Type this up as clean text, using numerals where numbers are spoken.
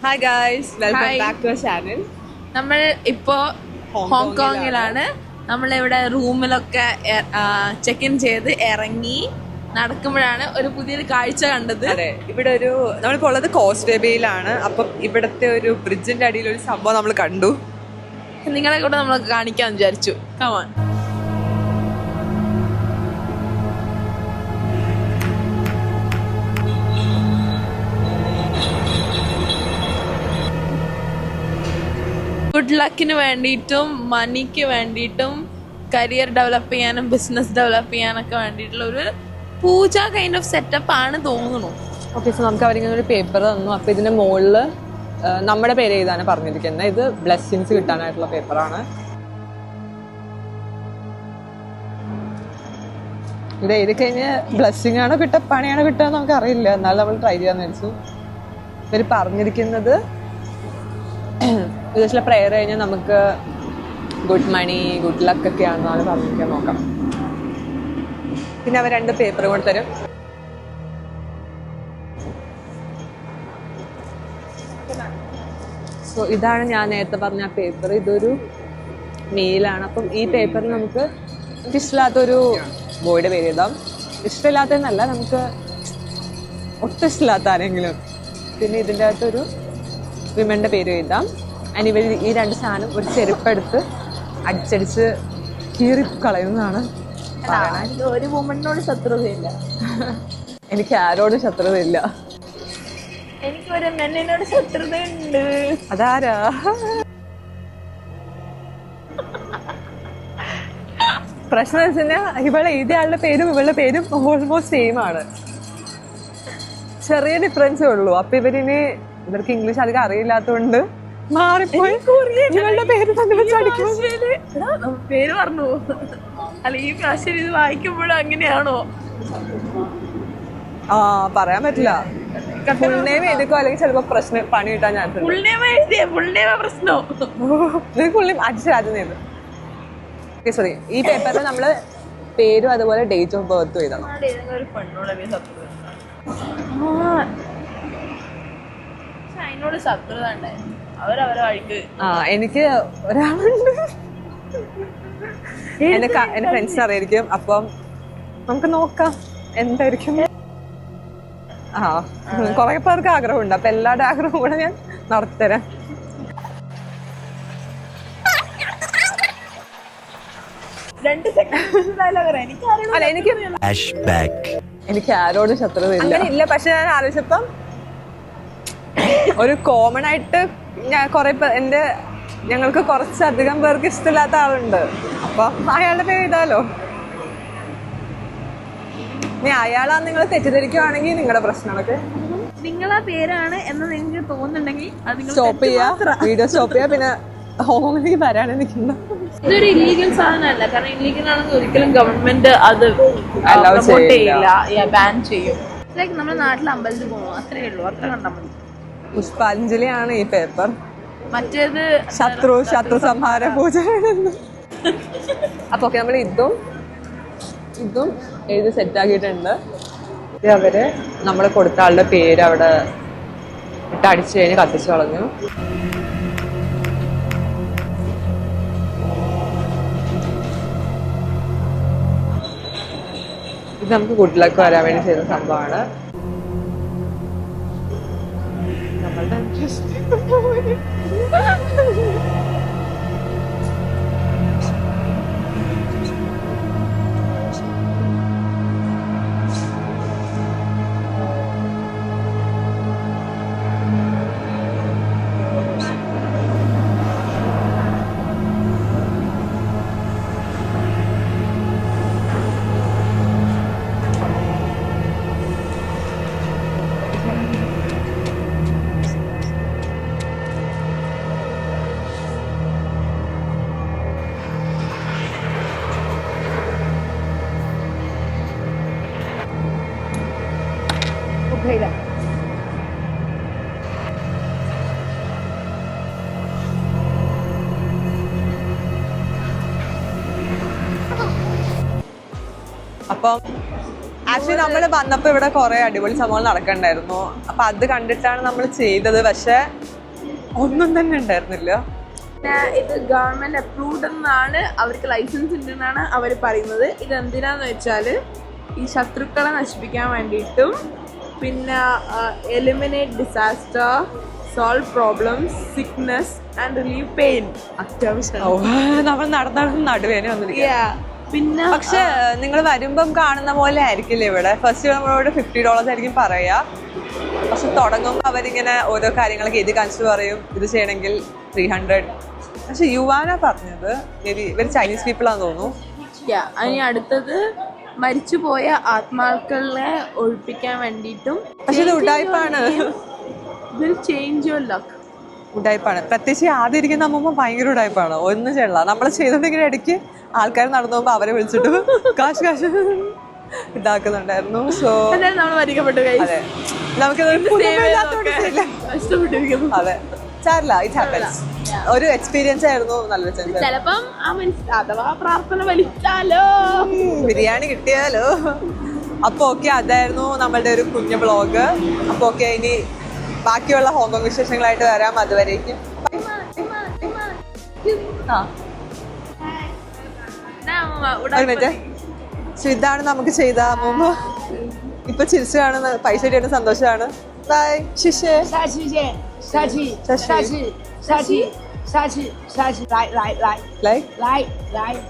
Hi guys, welcome back to our channel. നമ്മൾ ഇപ്പോ ഹോങ്കോങ്ങിലാണ്. നമ്മളിവിടെ റൂമിലൊക്കെ ചെക്ക് ഇൻ ചെയ്ത് ഇറങ്ങി നടക്കുമ്പോഴാണ് ഒരു പുതിയൊരു കാഴ്ച കണ്ടത്. അതെ, ഇവിടെ ഒരു നമ്മളിപ്പോൾ ഉള്ളത് കോസ്റ്റേ ബേയിലാണ്. അപ്പം ഇവിടുത്തെ ഒരു ബ്രിഡ്ജിന്റെ അടിയിൽ ഒരു സംഭവം നമ്മൾ കണ്ടു. നിങ്ങളെ കൂടെ നമ്മൾ കാണിക്കാന്ന് വിചാരിച്ചു. കമാൻ. ഗുഡ് ലക്കിന് വേണ്ടിയിട്ടും മണിക്ക് വേണ്ടിയിട്ടും കരിയർ ഡെവലപ്പ് ചെയ്യാനും ബിസിനസ് ഡെവലപ്പ് ചെയ്യാനൊക്കെ വേണ്ടിയിട്ടുള്ള ഒരു പൂജ കൈൻഡ് ഓഫ് സെറ്റപ്പ് ആണ് തോന്നുന്നു. ഓക്കെ, സോ നമുക്ക് അവരിങ്ങനെ ഒരു പേപ്പർ തന്നു. അപ്പോൾ ഇതിന്റെ മുകളിൽ നമ്മുടെ പേര് എഴുതാനാണ് പറഞ്ഞിരിക്കുന്നത്. ഇത് ബ്ലെസ്സിങ്സ് കിട്ടാനായിട്ടുള്ള പേപ്പറാണ്. ഇത് എഴുതി കഴിഞ്ഞ് ബ്ലെസ്സിങ് ആണോ കിട്ടുക പണിയാണോ കിട്ടുക നമുക്ക് അറിയില്ല. എന്നാലും നമ്മൾ ട്രൈ ചെയ്യാന്ന് വെച്ചു. ഇവർ പറഞ്ഞിരിക്കുന്നത് വിദേശത്തിലെ പ്രെയർ കഴിഞ്ഞാൽ നമുക്ക് ഗുഡ് മണി ഗുഡ് ലക്ക് ഒക്കെ ആണെന്നാണ് പറഞ്ഞിരിക്കാൻ നോക്കാം. പിന്നെ അവർ 2 പേപ്പർ കൂടെ തരും. സോ ഇതാണ് ഞാൻ നേരത്തെ പറഞ്ഞ ആ പേപ്പർ. ഇതൊരു മെയിലാണ്. അപ്പം ഈ പേപ്പറിൽ നമുക്ക് ഇഷ്ടമില്ലാത്തൊരു ബോയുടെ പേര് എഴുതാം. ഇഷ്ടമില്ലാത്തതെന്നല്ല, നമുക്ക് ഒട്ടും ഇഷ്ടമില്ലാത്ത ആരെങ്കിലും. പിന്നെ ഇതിൻ്റെ അകത്തൊരു വിമൻ്റെ പേര് എഴുതാം. അതിന് ഇവർ ഈ 2 സാധനം ഒരു ചെരുപ്പെടുത്ത് അടിച്ചടിച്ച് കീറി കളയുന്നതാണ്. ഒരു വുമണിനോട് ശത്രുതയില്ല. എനിക്ക് ആരോടും ശത്രുതയില്ല. എനിക്ക് ഒരു മെന്നിനോട് ശത്രുതയുണ്ട്. അതാരാ? പ്രശ്നം വെച്ച് കഴിഞ്ഞാൽ ഇവളെ എഴുതിയ ആളുടെ പേരും ഇവളുടെ പേരും ഓൾമോസ്റ്റ് സെയിം ആണ്. ചെറിയ ഡിഫറൻസേ ഉള്ളൂ. അപ്പൊ ഇവർക്ക് ഇംഗ്ലീഷ് അധികം അറിയില്ലാത്തതുകൊണ്ട് മാറിപ്പോയി ഇവളുടെ പേര് തന്നെ പേര് പറഞ്ഞു. അല്ല, ഈ പ്രാവശ്യം ഇത് വായിക്കുമ്പോഴും അങ്ങനെയാണോ? ആ, പറയാൻ പറ്റില്ല. ഫുൾ നെയിം എഴുതിക്കോ, അല്ലെങ്കിൽ ചിലപ്പോ പണി കിട്ടാൻ ചാൻസ് ഉണ്ട്. സോറി, ഈ പേപ്പറിൽ നമ്മള് പേരും അതുപോലെ ഡേറ്റ് ഓഫ് ബർത്തും എഴുതണം. അതിനോട് ശത്രുത ഉണ്ട്. അവരവരെ വഴിക്ക്. എനിക്ക് ഒരാളുണ്ട്, എന്റെ ഫ്രണ്ട്സിന് അറിയായിരിക്കും. അപ്പം നമുക്ക് നോക്കാം എന്തായിരിക്കും. കുറെ പേർക്ക് ആഗ്രഹമുണ്ട്. അപ്പൊ എല്ലാവരുടെ ആഗ്രഹവും കൂടെ ഞാൻ നടത്തിത്തരാം. എനിക്ക് ആരോടും ശത്രുത ഇല്ല. പക്ഷെ ഞാൻ ആലോചിച്ചപ്പം ഒരു കോമൺ ആയിട്ട് കുറെ ഞങ്ങൾക്ക് കുറച്ചധികം പേർക്ക് ഇഷ്ടമില്ലാത്ത ആളുണ്ട്. അപ്പൊ അയാളുടെ പേര് എഴുതാലോ. ഇനി അയാളാ നിങ്ങൾ തെറ്റിദ്ധരിക്കുവാണെങ്കിൽ നിങ്ങളുടെ പ്രശ്നങ്ങളൊക്കെ നിങ്ങളാ പേരാണ് എന്ന് നിങ്ങൾക്ക് തോന്നുന്നുണ്ടെങ്കിൽ സ്റ്റോപ്പ് ചെയ്യാ, വീഡിയോ സ്റ്റോപ്പ് ചെയ്യാ. പിന്നെ ഹോമിലേക്ക് വരാണ് നിൽക്കുന്നത്. ഇതൊരു ഇല്ലീഗൽ സാധനമല്ല. കാരണം ഇല്ലീഗൽ ആണെങ്കിൽ ഒരിക്കലും ഗവൺമെന്റ് അത് പ്രൊമോട്ട് ചെയ്യില്ല, ബാൻ ചെയ്യും. ലൈക്ക് നമ്മുടെ നാട്ടിൽ അമ്പലത്തിൽ പോകണം, അത്രേ ഉള്ളൂ. അത്ര കണ്ടാൽ മതി. പുഷ്പാഞ്ജലിയാണ് ഈ പേപ്പർ. മറ്റേത് ശത്രു സംഹാര പൂജ. അപ്പൊ നമ്മൾ ഇതും എഴുതി സെറ്റാക്കിയിട്ടുണ്ട്. അവര് നമ്മൾ കൊടുത്ത ആളുടെ പേര് അവിടെ ഇട്ട് അടിച്ചു കഴിഞ്ഞ് കത്തിച്ചു കളഞ്ഞു. ഇത് നമുക്ക് ഗുഡ് ലക്ക് വരാൻ വേണ്ടി ചെയ്ത സംഭവമാണ്. നമ്മളുടെ അപ്പം ആക്ച്വലി നമ്മൾ വന്നപ്പോൾ ഇവിടെ കുറെ അടിപൊളി സംഭവങ്ങൾ നടക്കണ്ടായിരുന്നു. അപ്പൊ അത് കണ്ടിട്ടാണ് നമ്മൾ ചെയ്തത്. പക്ഷെ ഒന്നും തന്നെ ഉണ്ടായിരുന്നില്ല. പിന്നെ ഇത് ഗവൺമെന്റ് അപ്രൂവ്ഡ് എന്നാണ്, അവർക്ക് ലൈസൻസ് ഉണ്ടെന്നാണ് അവർ പറയുന്നത്. ഇത് എന്തിനാന്ന് വെച്ചാല് ഈ ശത്രുക്കളെ നശിപ്പിക്കാൻ വേണ്ടിയിട്ടും പിന്നെ eliminate disaster, solve problems, sickness and relieve pain. അത്യാവശ്യം നമ്മൾ നടന്ന നടുവേനെ വന്നിരിക്കുക. പിന്നെ പക്ഷെ നിങ്ങൾ വരുമ്പം കാണുന്ന പോലെ ആയിരിക്കില്ല ഇവിടെ. ഫസ്റ്റ് നമ്മളോട് $50 ആയിരിക്കും പറയാ, പക്ഷെ തുടങ്ങുമ്പോൾ അവരിങ്ങനെ ഓരോ കാര്യങ്ങളൊക്കെ എഴുതി കാണിച്ചിട്ട് പറയും ഇത് ചെയ്യണമെങ്കിൽ 300. പക്ഷെ യുവാന പറഞ്ഞത് മേ ബി ഇവർ ചൈനീസ് പീപ്പിൾ ആണെന്ന് തോന്നുന്നു. ഇനി അടുത്തത് മരിച്ചുപോയ ആത്മാക്കളെ ഒഴിപ്പിക്കാൻ വേണ്ടിയിട്ടും. പക്ഷെ ഇത് ഉഡായിപ്പാണ്, ചേഞ്ച് യുവർ ലക്ക്. ഉഡായിപ്പാണ്. പ്രത്യേകിച്ച് ആദ്യം ഇരിക്കുന്ന അമ്മൂമ്മ ഭയങ്കര ഉഡായിപ്പാണ്. ഒന്നും ചെയ്യണ്ട. നമ്മൾ ചെയ്തോണ്ടെങ്കിൽ ഇടയ്ക്ക് ആൾക്കാർ നടന്നു പോകുമ്പോ അവരെ വിളിച്ചിട്ട് കാശ് ഇതാക്കുന്നുണ്ടായിരുന്നു. സോ നമ്മൾ മരിക്കപ്പെട്ടു. അതെ, നമുക്ക് അതെ സാരില്ല, ഇറ്റ് ഹാപ്പൻസ്. ഒരു എക്സ്പീരിയൻസ് ആയിരുന്നു. നല്ല ചിലപ്പം അഥവാ പ്രാർത്ഥന വലിച്ചാലോ ബിരിയാണി കിട്ടിയാലോ. അപ്പൊ ഓക്കെ, അതായിരുന്നു നമ്മളുടെ ഒരു കുഞ്ഞു വ്ളോഗ്. അപ്പൊ ഓക്കെ, ഇനി ബാക്കിയുള്ള ഹോങ്കോങ് വിശേഷങ്ങളായിട്ട് വരാം. അതുവരേക്കും ഒരു മിനിറ്റ്. സോ ഇതാണ് നമുക്ക് ചെയ്ത അമ്മൂമ്മ. ഇപ്പൊ ചിരിച്ചു കാണുന്ന, പൈസ കിട്ടിയ സന്തോഷമാണ്. ബൈ. ശിശേ ലൈക്ക്